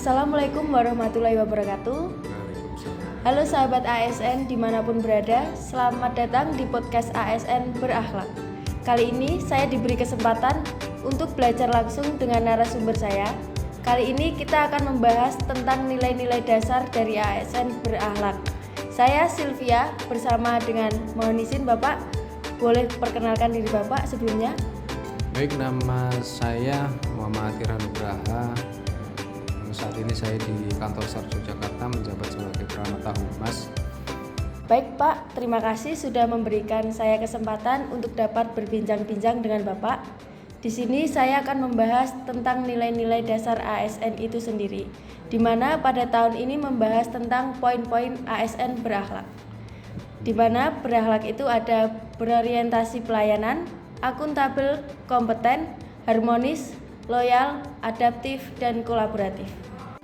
Assalamualaikum warahmatullahi wabarakatuh. Halo sahabat ASN dimanapun berada, selamat datang di podcast ASN Berakhlak. Kali ini saya diberi kesempatan untuk belajar langsung dengan narasumber saya. Kali ini kita akan membahas tentang nilai-nilai dasar dari ASN Berakhlak. Saya Sylvia bersama dengan, mohon izin Bapak, boleh perkenalkan diri Bapak sebelumnya? Baik, nama saya Muhammad Irhan Nugraha. Saat ini saya di kantor SAR Yogyakarta menjabat sebagai Pramata Humas. Baik Pak, terima kasih sudah memberikan saya kesempatan untuk dapat berbincang-bincang dengan Bapak. Di sini saya akan membahas tentang nilai-nilai dasar ASN itu sendiri, di mana pada tahun ini membahas tentang poin-poin ASN berakhlak. Di mana berakhlak itu ada berorientasi pelayanan, akuntabel, kompeten, harmonis, loyal, adaptif, dan kolaboratif.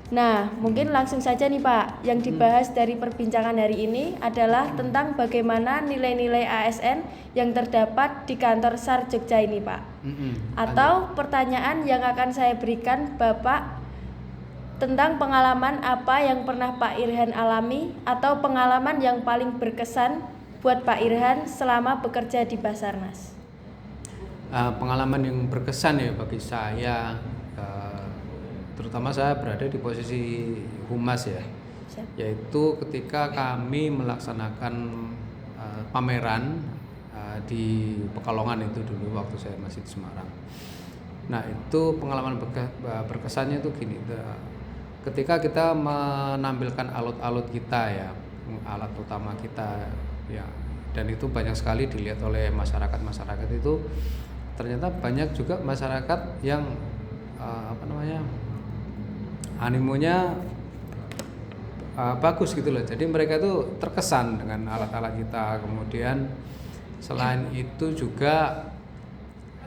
Nah, mungkin langsung saja nih Pak, yang dibahas dari perbincangan hari ini adalah tentang bagaimana nilai-nilai ASN yang terdapat di kantor SAR Jogja ini Pak. Atau pertanyaan yang akan saya berikan Bapak tentang pengalaman apa yang pernah Pak Irhan alami atau pengalaman yang paling berkesan buat Pak Irhan selama bekerja di Basarnas. Pengalaman yang berkesan ya bagi saya, terutama saya berada di posisi humas ya. Siap. Yaitu ketika kami melaksanakan pameran di Pekalongan itu dulu waktu saya masih di Semarang. Nah itu pengalaman berkesannya itu gini, ketika kita menampilkan alut-alut kita ya, alat utama kita ya, dan itu banyak sekali dilihat oleh masyarakat itu. Ternyata banyak juga masyarakat yang animonya bagus gitu loh. Jadi mereka itu terkesan dengan alat-alat kita. Kemudian selain itu juga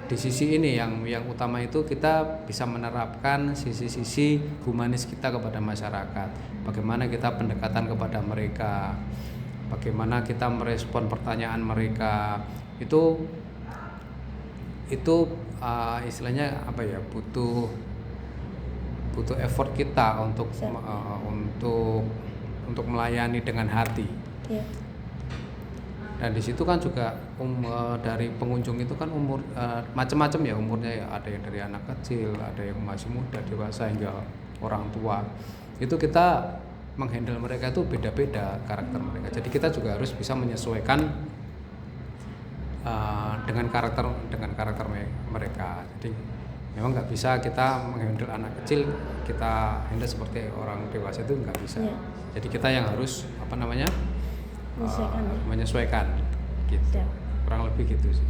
di sisi ini yang utama itu kita bisa menerapkan sisi-sisi humanis kita kepada masyarakat. Bagaimana kita pendekatan kepada mereka, bagaimana kita merespon pertanyaan mereka. Itu istilahnya apa ya, butuh effort kita untuk melayani dengan hati. Ya. Dan di situ kan juga dari pengunjung itu kan umur macam-macam ya umurnya ya, ada yang dari anak kecil, ada yang masih muda, dewasa hingga orang tua. Itu kita menghandle mereka itu beda-beda karakter mereka. Jadi kita juga harus bisa menyesuaikan dengan karakter mereka. Jadi memang nggak bisa kita menghandle anak kecil, kita handle seperti orang dewasa, itu nggak bisa. Ya. Jadi kita yang harus menyesuaikan gitu. Ya. Kurang lebih gitu sih.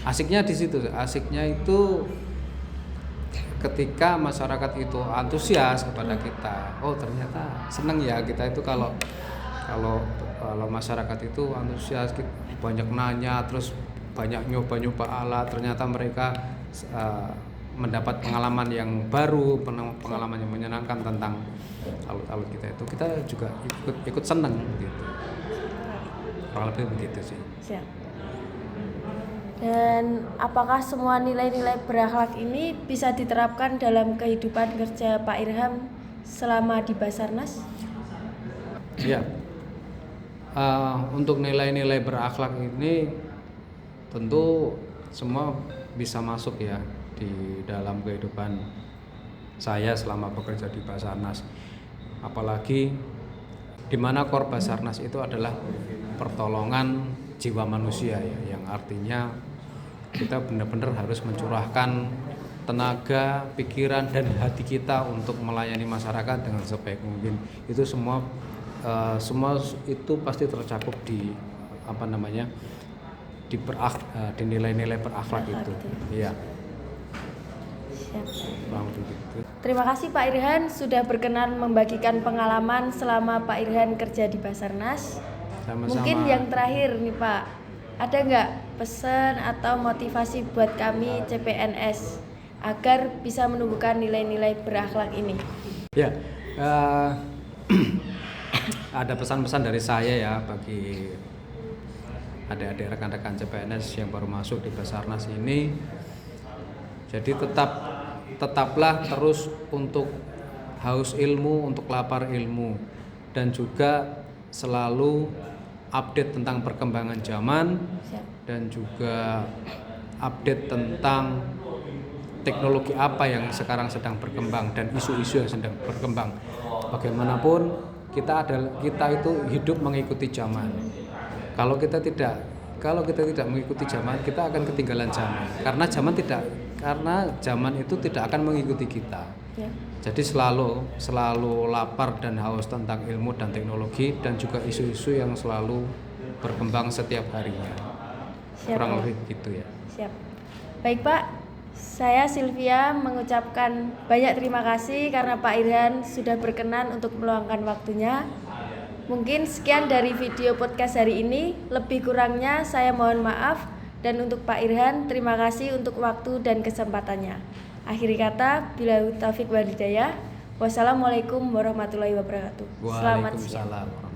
Asiknya di situ. Asiknya itu ketika masyarakat itu antusias kepada kita. Oh ternyata seneng ya kita itu kalau masyarakat itu antusias, banyak nanya, terus banyak nyoba alat, ternyata mereka mendapat pengalaman yang baru, pengalaman yang menyenangkan tentang alut-alut kita itu, kita juga ikut seneng gitu. Kurang lebih begitu sih. Siap. Dan apakah semua nilai-nilai berakhlak ini bisa diterapkan dalam kehidupan kerja Pak Irham selama di Basarnas? Iya. Untuk nilai-nilai berakhlak ini tentu semua bisa masuk ya di dalam kehidupan saya selama bekerja di Basarnas. Apalagi di mana core Basarnas itu adalah pertolongan jiwa manusia ya, yang artinya kita benar-benar harus mencurahkan tenaga, pikiran dan hati kita untuk melayani masyarakat dengan sebaik mungkin. Itu semua itu pasti tercakup di di nilai-nilai berakhlak itu. Iya. Terima kasih Pak Irhan sudah berkenan membagikan pengalaman selama Pak Irhan kerja di Basarnas. Sama-sama. Mungkin yang terakhir nih Pak, ada nggak pesan atau motivasi buat kami CPNS agar bisa menumbuhkan nilai-nilai berakhlak ini? Ya, ada pesan-pesan dari saya ya bagi adik-adik rekan-rekan CPNS yang baru masuk di Basarnas ini. Jadi tetaplah terus untuk haus ilmu, untuk lapar ilmu, dan juga selalu update tentang perkembangan zaman. Siap. Dan juga update tentang teknologi apa yang sekarang sedang berkembang dan isu-isu yang sedang berkembang. Bagaimanapun kita itu hidup mengikuti zaman. Kalau kita tidak mengikuti zaman, kita akan ketinggalan zaman. Karena zaman itu tidak akan mengikuti kita. Ya. Jadi selalu lapar dan haus tentang ilmu dan teknologi, dan juga isu-isu yang selalu berkembang setiap harinya. Siap, Kurang Pak. lebih gitu ya. Siap. Baik Pak, saya Sylvia mengucapkan banyak terima kasih karena Pak Irhan sudah berkenan untuk meluangkan waktunya. Mungkin sekian dari video podcast hari ini, lebih kurangnya saya mohon maaf, dan untuk Pak Irhan terima kasih untuk waktu dan kesempatannya. Akhiri kata, billahi taufiq wal hidayah. Wassalamualaikum warahmatullahi wabarakatuh. Selamat siang. Waalaikumsalam.